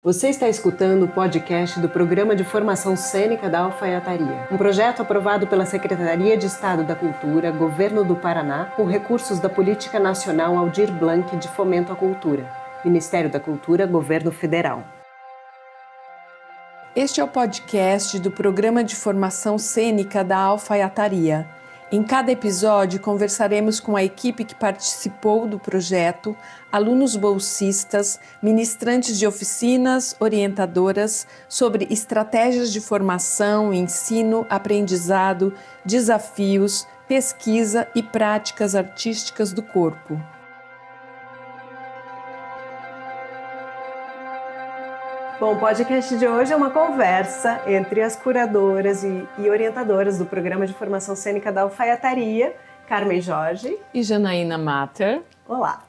Você está escutando o podcast do Programa de Formação Cênica da Alfaiataria, um projeto aprovado pela Secretaria de Estado da Cultura, Governo do Paraná, com recursos da Política Nacional Aldir Blanc de Fomento à Cultura, Ministério da Cultura, Governo Federal. Este é o podcast do Programa de Formação Cênica da Alfaiataria. Em cada episódio, conversaremos com a equipe que participou do projeto, alunos bolsistas, ministrantes de oficinas, orientadoras, sobre estratégias de formação, ensino, aprendizado, desafios, pesquisa e práticas artísticas do corpo. Bom, o podcast de hoje é uma conversa entre as curadoras e orientadoras do Programa de Formação Cênica da Alfaiataria, Carmen Jorge E Janaína Matter. Olá!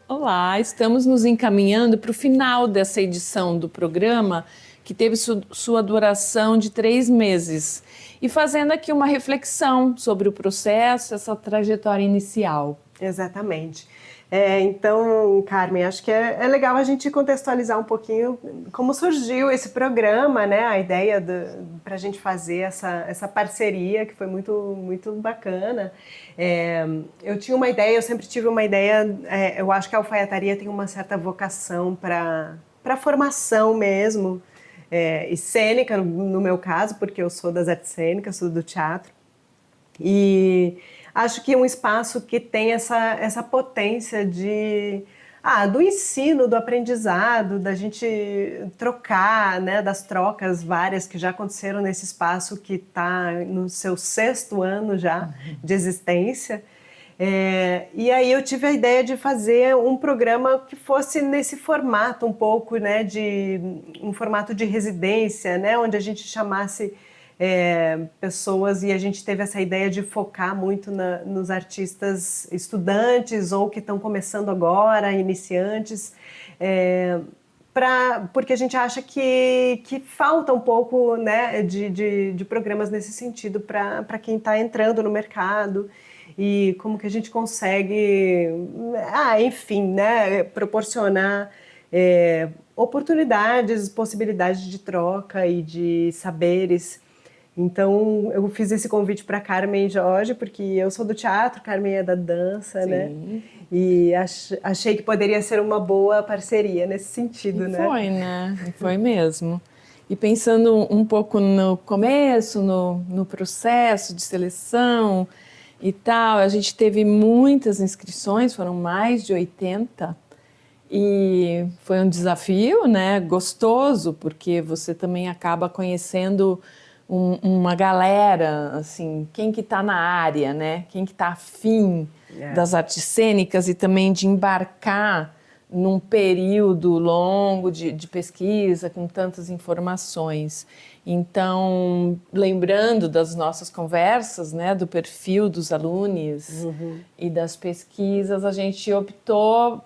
Olá, estamos nos encaminhando para o final dessa edição do programa, que teve sua duração de 3 meses, e fazendo aqui uma reflexão sobre o processo, essa trajetória inicial. Exatamente. Então, Carmen, acho que é legal a gente contextualizar um pouquinho como surgiu esse programa, né? A ideia para a gente fazer essa parceria, que foi muito, muito bacana. Eu tinha uma ideia, eu sempre tive uma ideia, eu acho que a alfaiataria tem uma certa vocação para formação mesmo, e cênica, no meu caso, porque eu sou das artes cênicas, sou do teatro. E acho que é um espaço que tem essa potência do ensino, do aprendizado, da gente trocar, né, das trocas várias que já aconteceram nesse espaço que está no seu 6º ano já de existência. E aí eu tive a ideia de fazer um programa que fosse nesse formato um pouco, né, um formato de residência, né, onde a gente chamasse pessoas, e a gente teve essa ideia de focar muito nos artistas estudantes ou que estão começando agora, iniciantes, porque a gente acha que falta um pouco, né, de programas nesse sentido para quem está entrando no mercado, e como que a gente consegue, enfim, né, proporcionar oportunidades, possibilidades de troca e de saberes. Então, eu fiz esse convite para Carmen e Jorge, porque eu sou do teatro, Carmen é da dança, né? E achei que poderia ser uma boa parceria nesse sentido, né? Foi, né? Foi mesmo. E pensando um pouco no começo, no processo de seleção e tal, a gente teve muitas inscrições, foram mais de 80, e foi um desafio, né? Gostoso, porque você também acaba conhecendo uma galera, assim, quem que está na área, né? Quem que está afim das artes cênicas e também de embarcar num período longo de pesquisa com tantas informações. Então, lembrando das nossas conversas, né, do perfil dos alunos e das pesquisas, a gente optou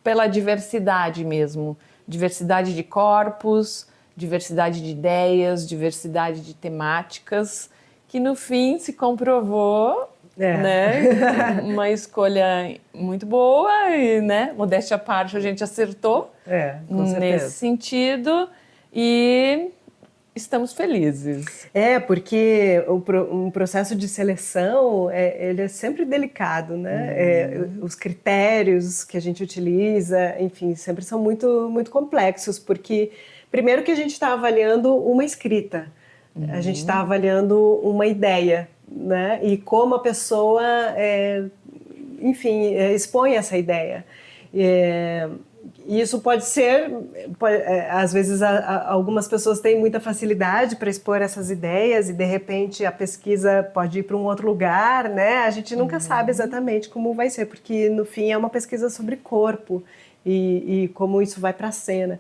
pela diversidade mesmo, diversidade de corpos, diversidade de ideias, diversidade de temáticas, que no fim se comprovou, né, uma escolha muito boa e, né, modéstia à parte, a gente acertou nesse sentido e estamos felizes. Porque um processo de seleção, ele é sempre delicado, né? Os critérios que a gente utiliza, enfim, sempre são muito, muito complexos, porque primeiro que a gente está avaliando uma escrita, a gente está avaliando uma ideia, né? E como a pessoa, enfim, expõe essa ideia. Isso pode ser, às vezes algumas pessoas têm muita facilidade para expor essas ideias e de repente a pesquisa pode ir para um outro lugar, né? A gente nunca sabe exatamente como vai ser, porque no fim é uma pesquisa sobre corpo e como isso vai para a cena.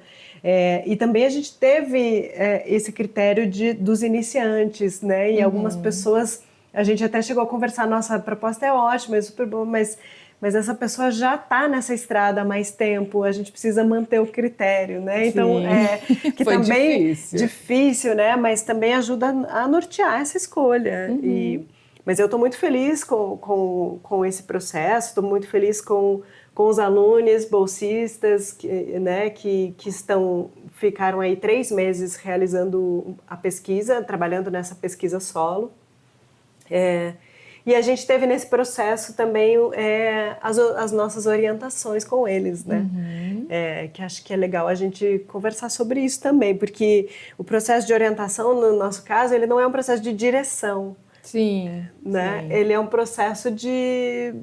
E também a gente teve esse critério dos iniciantes, né? E algumas pessoas, a gente até chegou a conversar, nossa, a proposta é ótima, é super boa, mas essa pessoa já está nessa estrada há mais tempo, a gente precisa manter o critério, né? Então, que foi também difícil, né? Mas também ajuda a nortear essa escolha. Mas eu estou muito feliz com esse processo, estou muito feliz com com os alunos bolsistas né, que ficaram aí 3 meses realizando a pesquisa, trabalhando nessa pesquisa solo. E a gente teve nesse processo também as nossas orientações com eles, né? Que acho que é legal a gente conversar sobre isso também, porque o processo de orientação, no nosso caso, ele não é um processo de direção. Sim. Né? Sim. Ele é um processo de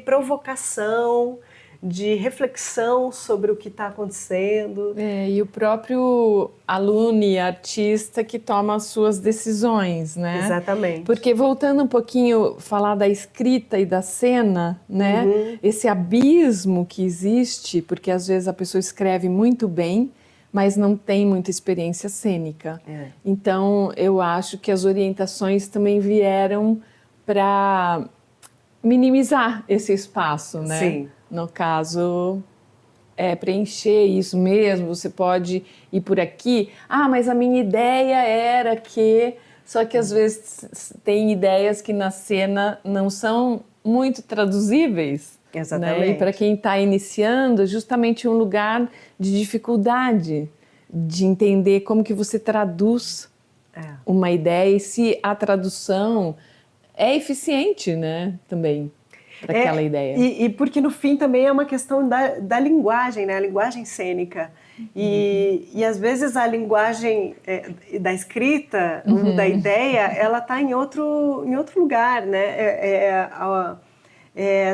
provocação, de reflexão sobre o que está acontecendo. E o próprio aluno e artista que toma as suas decisões, né? Exatamente. Porque voltando um pouquinho, falar da escrita e da cena, né? Esse abismo que existe, porque às vezes a pessoa escreve muito bem, mas não tem muita experiência cênica. Então, eu acho que as orientações também vieram para minimizar esse espaço, né? Sim. No caso, preencher isso mesmo, você pode ir por aqui. Ah, mas a minha ideia era que... Só que às vezes tem ideias que na cena não são muito traduzíveis. Exatamente. Né? E para quem está iniciando, justamente um lugar de dificuldade, de entender como que você traduz uma ideia e se a tradução é eficiente, né, também, para aquela ideia. E porque no fim também é uma questão da linguagem, né, a linguagem cênica. E às vezes a linguagem da escrita, da ideia, ela está em outro lugar, né?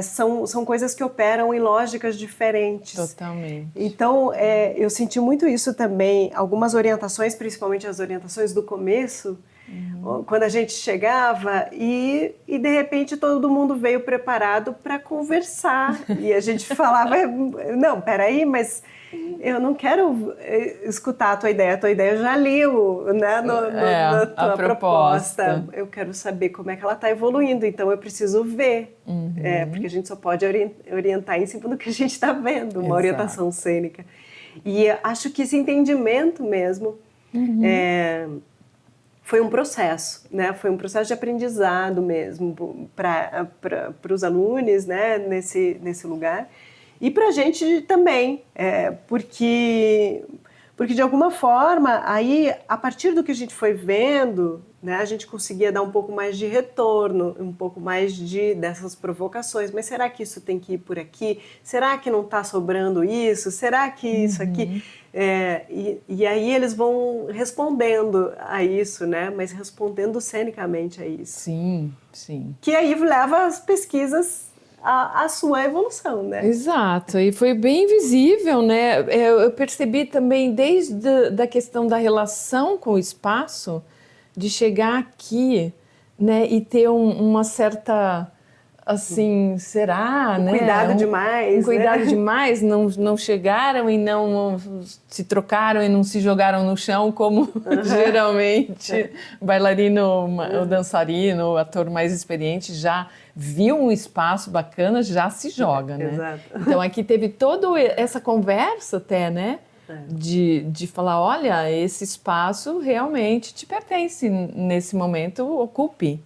São coisas que operam em lógicas diferentes. Totalmente. Então, eu senti muito isso também, algumas orientações, principalmente as orientações do começo, quando a gente chegava e de repente todo mundo veio preparado para conversar. E a gente falava, não, peraí, mas eu não quero escutar a tua ideia eu já li né, na tua proposta. Eu quero saber como é que ela está evoluindo, então eu preciso ver. Porque a gente só pode orientar em cima do que a gente está vendo, uma orientação cênica. E acho que esse entendimento mesmo foi um processo, né? Foi um processo de aprendizado mesmo para os alunos, né? nesse lugar. E para a gente também, porque de alguma forma, aí, a partir do que a gente foi vendo, né, a gente conseguia dar um pouco mais de retorno, um pouco mais dessas provocações. Mas será que isso tem que ir por aqui? Será que não está sobrando isso? Será que isso aqui... E aí eles vão respondendo a isso, né? Mas respondendo cenicamente a isso. Sim, sim. Que aí leva as pesquisas a sua evolução, né? Exato, e foi bem visível, né? Eu percebi também desde a questão da relação com o espaço, de chegar aqui, né, e ter uma certa, assim, será, né? Cuidado demais, cuidado né? demais, não chegaram e não se trocaram e não se jogaram no chão como geralmente o bailarino, o dançarino, o ator mais experiente já viu um espaço bacana, já se joga, né? Exato. Então aqui teve toda essa conversa até, né? De falar, olha, esse espaço realmente te pertence nesse momento, ocupe,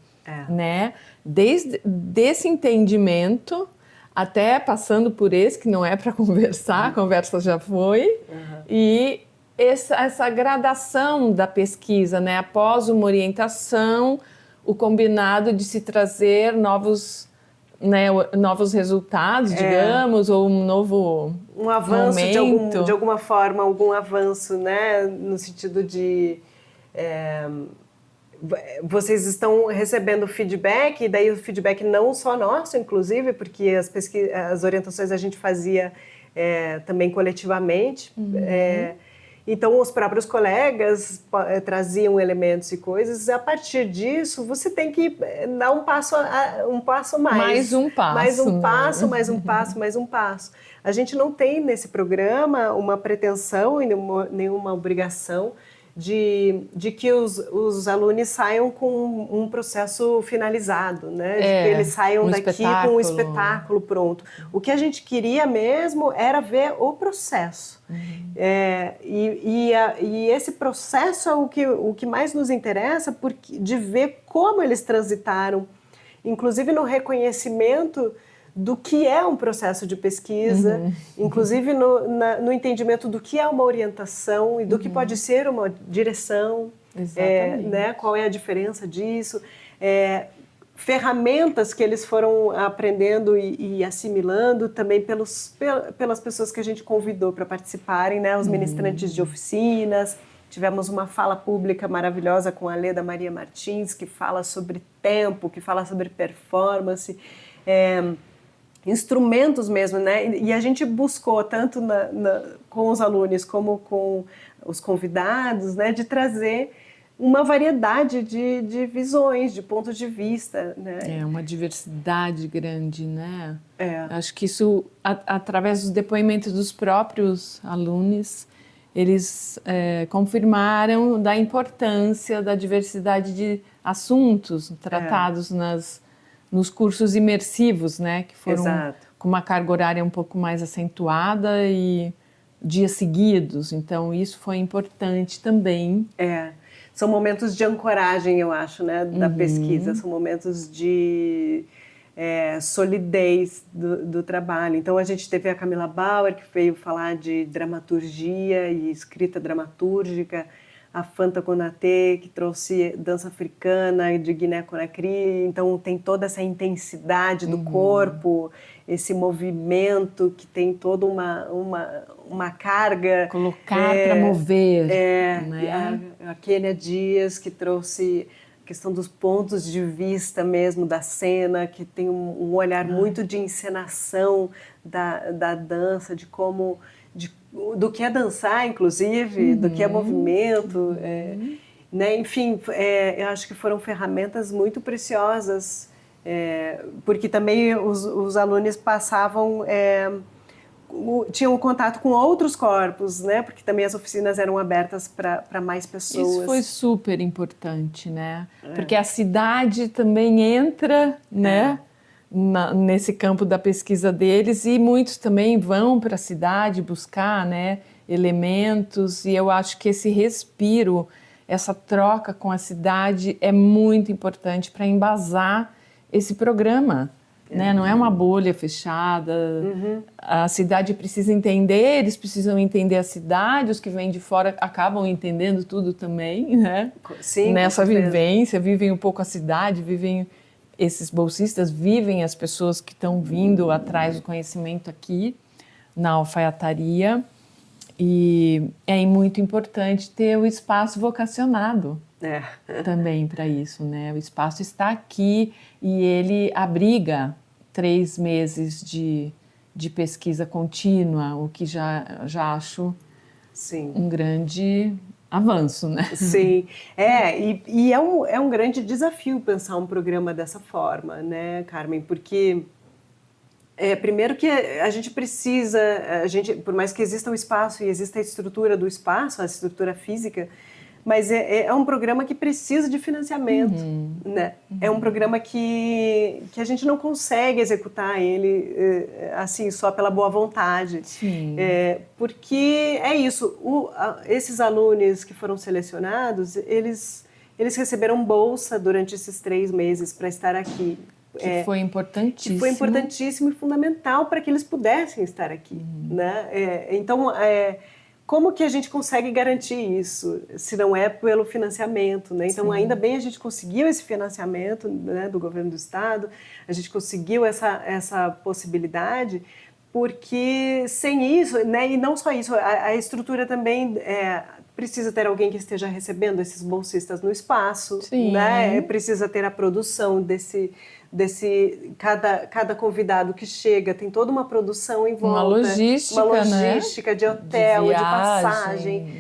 né? Desde esse entendimento até passando por esse, que não é para conversar, a conversa já foi, e essa gradação da pesquisa, né? Após uma orientação, o combinado de se trazer novos resultados, digamos, ou um novo avanço momento. de alguma forma, algum avanço, né? No sentido de vocês estão recebendo feedback, e daí o feedback não só nosso, inclusive, porque as orientações a gente fazia também coletivamente. Então, os próprios colegas traziam elementos e coisas. A partir disso, você tem que dar um passo mais. Mais um passo. Mais um passo, mais um passo, mais um passo. A gente não tem nesse programa uma pretensão e nenhuma obrigação de que os alunos saiam com um processo finalizado, né? De que eles saiam daqui com um espetáculo pronto. O que a gente queria mesmo era ver o processo. E esse processo é o que mais nos interessa, de ver como eles transitaram, inclusive no reconhecimento do que é um processo de pesquisa, inclusive no entendimento do que é uma orientação e do que pode ser uma direção, né? Qual é a diferença disso, ferramentas que eles foram aprendendo e assimilando também pelas pessoas que a gente convidou para participarem, né? Os ministrantes de oficinas. Tivemos uma fala pública maravilhosa com a Leda Maria Martins, que fala sobre tempo, que fala sobre performance, instrumentos mesmo, né? E a gente buscou, tanto com os alunos como com os convidados, né, de trazer uma variedade de visões, de pontos de vista, né? Uma diversidade grande, né? Acho que isso, através dos depoimentos dos próprios alunos, eles confirmaram da importância da diversidade de assuntos tratados nos cursos imersivos, né? Que foram com uma carga horária um pouco mais acentuada e dias seguidos. Então, isso foi importante também. São momentos de ancoragem, eu acho, né, da pesquisa. São momentos de solidez do trabalho. Então, a gente teve a Camila Bauer, que veio falar de dramaturgia e escrita dramatúrgica, a Fanta Konatê, que trouxe dança africana de Guiné-Conakry. Então, tem toda essa intensidade do corpo, esse movimento que tem toda uma carga. Colocar para mover. Né? A Kênia Dias, que trouxe a questão dos pontos de vista mesmo da cena, que tem um olhar muito de encenação da dança, de como... do que é dançar, inclusive, do que é movimento, né? Enfim, eu acho que foram ferramentas muito preciosas, porque também os alunos passavam, tinham contato com outros corpos, né? Porque também as oficinas eram abertas para mais pessoas. Isso foi super importante, né? Porque a cidade também entra, né? Nesse campo da pesquisa deles, e muitos também vão para a cidade buscar, né, elementos, e eu acho que esse respiro, essa troca com a cidade é muito importante para embasar esse programa, né? Não é uma bolha fechada, a cidade precisa entender, eles precisam entender a cidade, os que vêm de fora acabam entendendo tudo também, né? Sim, nessa vivência, vivem um pouco a cidade, vivem... Esses bolsistas vivem as pessoas que estão vindo atrás do conhecimento aqui na alfaiataria, e é muito importante ter o espaço vocacionado também para isso, né? O espaço está aqui e ele abriga 3 meses de pesquisa contínua, o que já acho um grande avanço, né? Sim, e é um grande desafio pensar um programa dessa forma, né, Carmen? Porque, primeiro que a gente precisa, por mais que exista o espaço e exista a estrutura do espaço, a estrutura física, mas é um programa que precisa de financiamento, né? É um programa que a gente não consegue executar ele assim só pela boa vontade. Sim. Porque é isso, esses alunos que foram selecionados, eles receberam bolsa durante esses 3 meses para estar aqui. Que foi importantíssimo. Que foi importantíssimo e fundamental para que eles pudessem estar aqui, né? Então, como que a gente consegue garantir isso, se não é pelo financiamento, né? Então, ainda bem a gente conseguiu esse financiamento, né, do governo do estado, a gente conseguiu essa possibilidade, porque sem isso, né, e não só isso, a estrutura também precisa ter alguém que esteja recebendo esses bolsistas no espaço, né? Precisa ter a produção cada convidado que chega tem toda uma produção em volta, uma logística, né? De hotel, de passagem,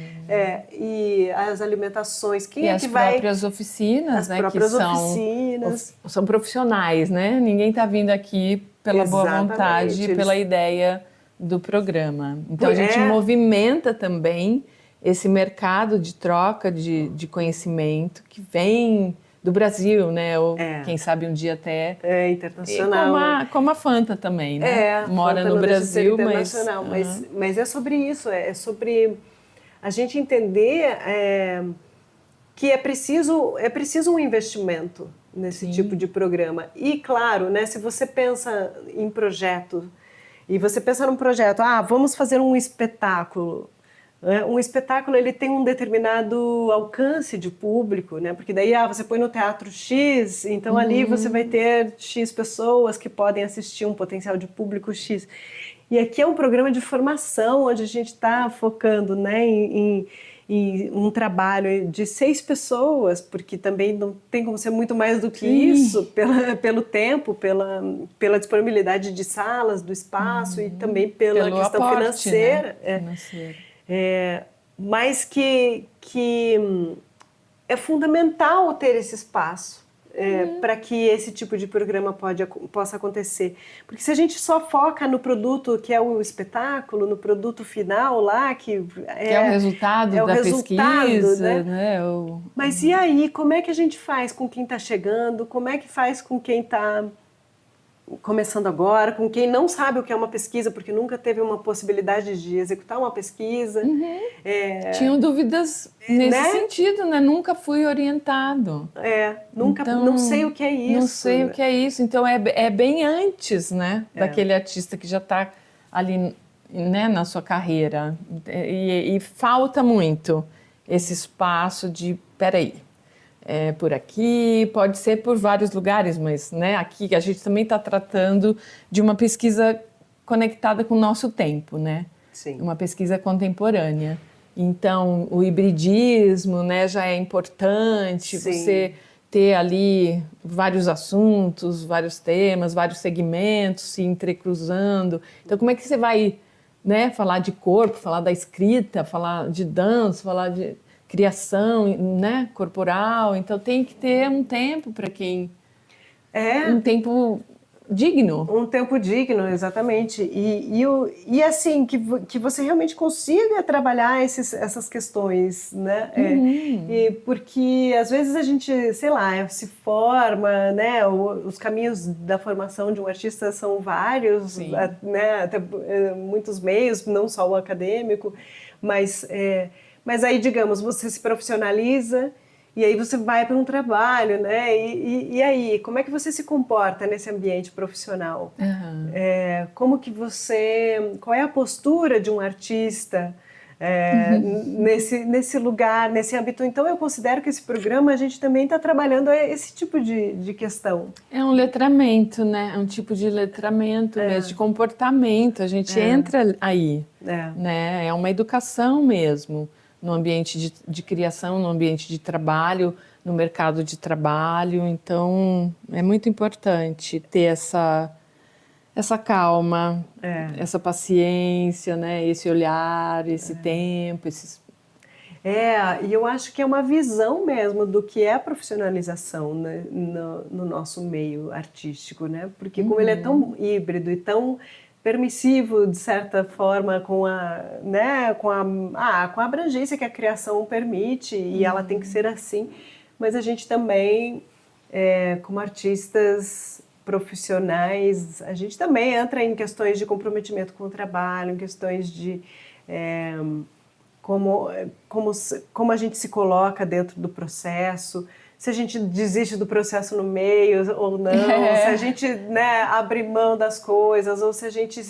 e as alimentações, quem é que vai? As próprias oficinas, as né? Próprias oficinas são profissionais, né? Ninguém está vindo aqui pela boa vontade, pela ideia do programa. Então a gente movimenta também esse mercado de troca de conhecimento que vem do Brasil, né? Ou quem sabe um dia até internacional. Como a Fanta também, né? Mora no Brasil, mas é sobre isso, é sobre a gente entender que é preciso um investimento, nesse tipo de programa. E, claro, né, se você pensa em projeto, e você pensa num projeto, vamos fazer um espetáculo. Um espetáculo ele tem um determinado alcance de público, né? Porque daí você põe no teatro X, então ali você vai ter X pessoas que podem assistir, um potencial de público X. E aqui é um programa de formação, onde a gente está focando, né, em um trabalho de 6 pessoas, porque também não tem como ser muito mais do que isso, pelo tempo, pela disponibilidade de salas, do espaço e também pela Pelo questão aporte, financeira. né? Financeiro. Mas que é fundamental ter esse espaço para que esse tipo de programa possa acontecer. Porque se a gente só foca no produto que é o espetáculo, no produto final lá, que é o resultado da pesquisa, né? Mas e aí, como é que a gente faz com quem está chegando? Como é que faz com quem está começando agora, com quem não sabe o que é uma pesquisa, porque nunca teve uma possibilidade de executar uma pesquisa? Tinham dúvidas nesse né? sentido, né? Nunca fui orientado. Não sei o que é isso. Não sei o que é isso. Então é bem antes, né? Daquele artista que já está ali, né, na sua carreira. E falta muito esse espaço de, peraí, por aqui, pode ser por vários lugares, mas, né, aqui a gente também está tratando de uma pesquisa conectada com o nosso tempo, né? Sim. Uma pesquisa contemporânea. Então, o hibridismo, né, já é importante. Sim. Você ter ali vários assuntos, vários temas, vários segmentos se entrecruzando. Então, como é que você vai, né, falar de corpo, falar da escrita, falar de dança, falar de criação, né, corporal? Então, tem que ter um tempo para quem... Um tempo digno. Um tempo digno, exatamente. E assim, que você realmente consiga trabalhar essas questões, né? E porque às vezes a gente, sei lá, se forma, né? Os caminhos da formação de um artista são vários, né? Até muitos meios, não só o acadêmico, mas aí, digamos, você se profissionaliza. E aí você vai para um trabalho, né? E aí, como é que você se comporta nesse ambiente profissional? Como que qual é a postura de um artista nesse lugar, nesse âmbito? Então, eu considero que esse programa a gente também está trabalhando esse tipo de questão. É um letramento, né? É um tipo de letramento mesmo, de comportamento. A gente entra aí, né? É uma educação mesmo. No ambiente de criação, no ambiente de trabalho, no mercado de trabalho. Então, é muito importante ter essa calma, essa paciência, né? Esse olhar, esse tempo, e eu acho que é uma visão mesmo do que é a profissionalização, né, no nosso meio artístico, né? Porque como ele é tão híbrido e tão permissivo, de certa forma, com a abrangência que a criação permite, e ela tem que ser assim, mas a gente também, como artistas profissionais, a gente também entra em questões de comprometimento com o trabalho, em questões de como a gente se coloca dentro do processo, se a gente desiste do processo no meio ou não, se a gente, né, abre mão das coisas, ou se a gente,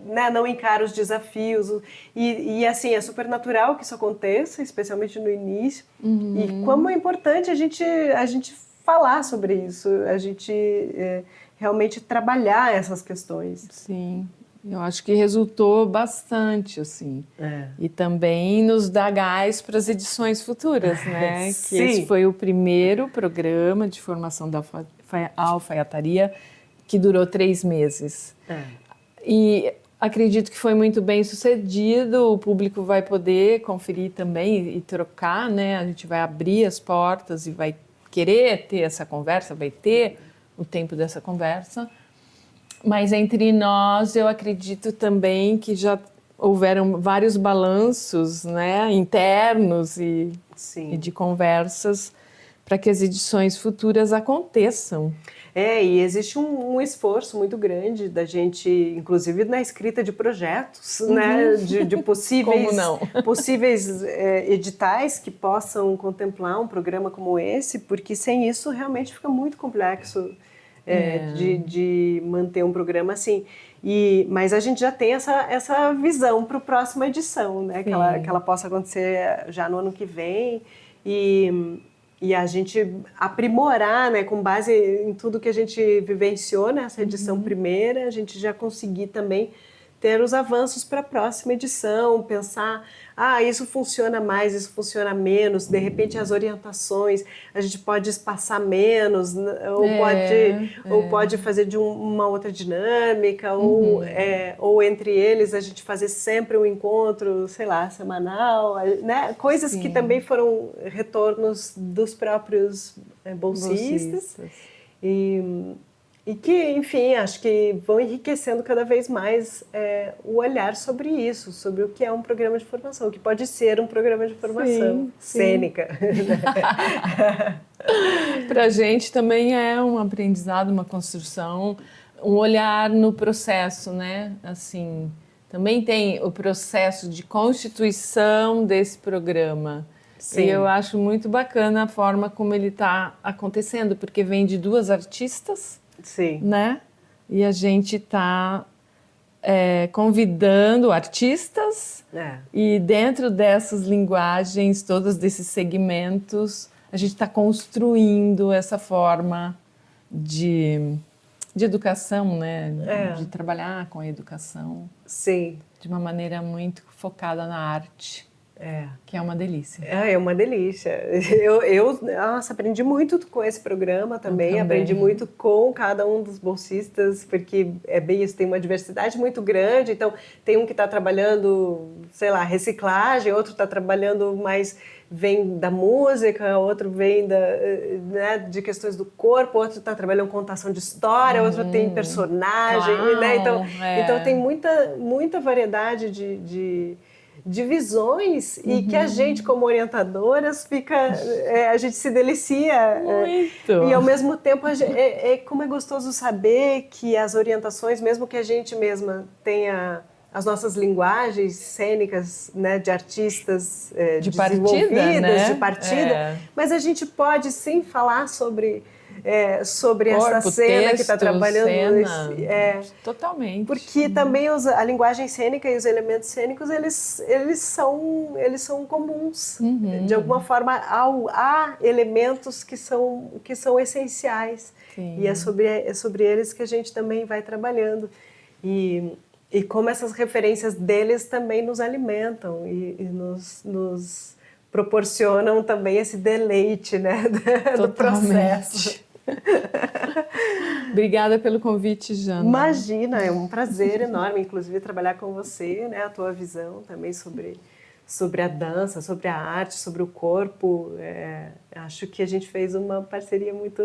né, não encara os desafios. E assim, é super natural que isso aconteça, especialmente no início. E como é importante a gente falar sobre isso, a gente realmente trabalhar essas questões. Sim. Eu acho que resultou bastante, assim. E também nos dá gás para as edições futuras, né? Que esse foi o primeiro programa de formação da alfaiataria, que durou 3 meses. E acredito que foi muito bem sucedido, o público vai poder conferir também e trocar, né? A gente vai abrir as portas e vai querer ter essa conversa, vai ter o tempo dessa conversa. Mas entre nós, eu acredito também que já houveram vários balanços, né, internos e de conversas para que as edições futuras aconteçam. E existe um esforço muito grande da gente, inclusive na escrita de projetos, né, de possíveis, Como não? possíveis editais que possam contemplar um programa como esse, porque sem isso realmente fica muito complexo de manter um programa assim. Mas a gente já tem essa visão para a próxima edição, né, que ela possa acontecer já no ano que vem e a gente aprimorar, né, com base em tudo que a gente vivenciou nessa edição primeira, a gente já conseguir também ter os avanços para a próxima edição, pensar, isso funciona mais, isso funciona menos, de repente as orientações, a gente pode espaçar menos, ou pode fazer de uma outra dinâmica, ou entre eles a gente fazer sempre um encontro, sei lá, semanal, né? Coisas que também foram retornos dos próprios bolsistas. E que, enfim, acho que vão enriquecendo cada vez mais o olhar sobre isso, sobre o que é um programa de formação, o que pode ser um programa de formação cênica. Para a gente também é um aprendizado, uma construção, um olhar no processo, né? Assim, também tem o processo de constituição desse programa. Sim. E eu acho muito bacana a forma como ele está acontecendo, porque vem de duas artistas. Sim. Né? E a gente está convidando artistas e dentro dessas linguagens, todos desses segmentos, a gente está construindo essa forma de educação, né? De trabalhar com a educação. Sim. De uma maneira muito focada na arte. Que é uma delícia. É uma delícia. Nossa, aprendi muito com esse programa também. Aprendi muito com cada um dos bolsistas, porque é bem isso, tem uma diversidade muito grande. Então, tem um que está trabalhando, sei lá, reciclagem, outro está trabalhando mais, vem da música, outro vem de questões do corpo, outro está trabalhando contação de história, outro tem personagem, né? Então tem muita variedade de visões e que a gente, como orientadoras, a gente se delicia. Muito! E ao mesmo tempo, como é gostoso saber que as orientações, mesmo que a gente mesma tenha as nossas linguagens cênicas, né, de artistas de desenvolvidas, partida, né? De partida, mas a gente pode sim falar sobre corpo, essa cena texto, que está trabalhando totalmente, porque também a linguagem cênica e os elementos cênicos eles são comuns de alguma forma há elementos que são essenciais. Sim. E é sobre eles que a gente também vai trabalhando e como essas referências deles também nos alimentam e nos proporcionam também esse deleite, né, do processo. Obrigada pelo convite, Jana. Imagina, é um prazer enorme, inclusive, trabalhar com você, né? A tua visão também sobre a dança, sobre a arte, sobre o corpo. Acho que a gente fez uma parceria muito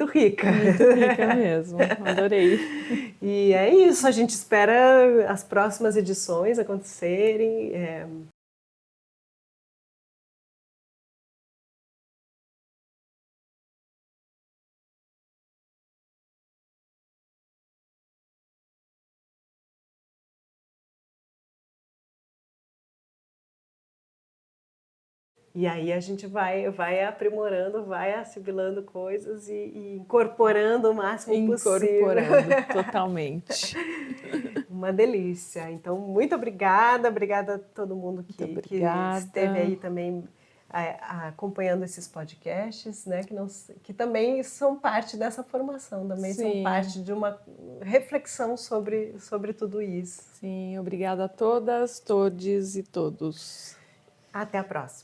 rica. Muito rica mesmo, adorei. E é isso, a gente espera as próximas edições acontecerem. E aí a gente vai aprimorando, vai assimilando coisas e incorporando o máximo possível. Incorporando, totalmente. Uma delícia. Então, muito obrigada a todo mundo que esteve aí também acompanhando esses podcasts, né? Que também são parte dessa formação, também são parte de uma reflexão sobre tudo isso. Sim, obrigada a todas, todes e todos. Até a próxima.